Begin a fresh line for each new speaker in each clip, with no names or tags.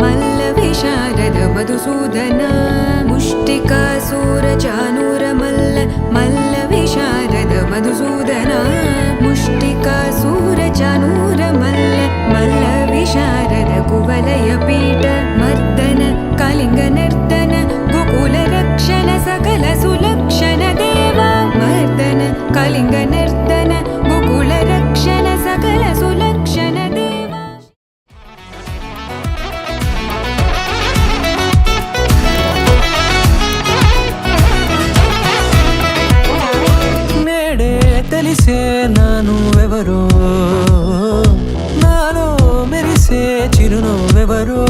मल्ल विशारद मधुसूदन मुष्टिकासूर चानूर मल्ल विशारद मधुसूदन मुष्टिकासूर चानूर मल्ल विशारद कुवलय पीठ मर्दन कलिंग नर्तन गोकुल रक्षण सकल सुलक्षण देवा मर्दन कलिंग नर्तन गोकुल रक्षण सकल सुलक्षण देवा।
నేడే తెలిసే నాను ఎవరో నాలో మెరిసే చిరునవ్వెవరో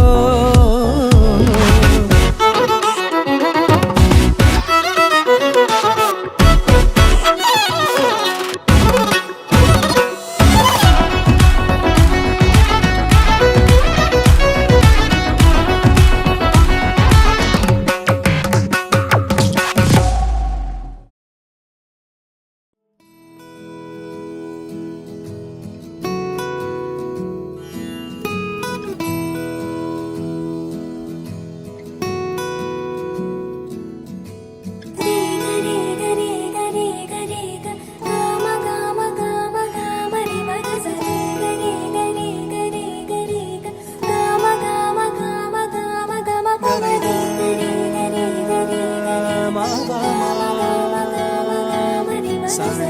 Sorry.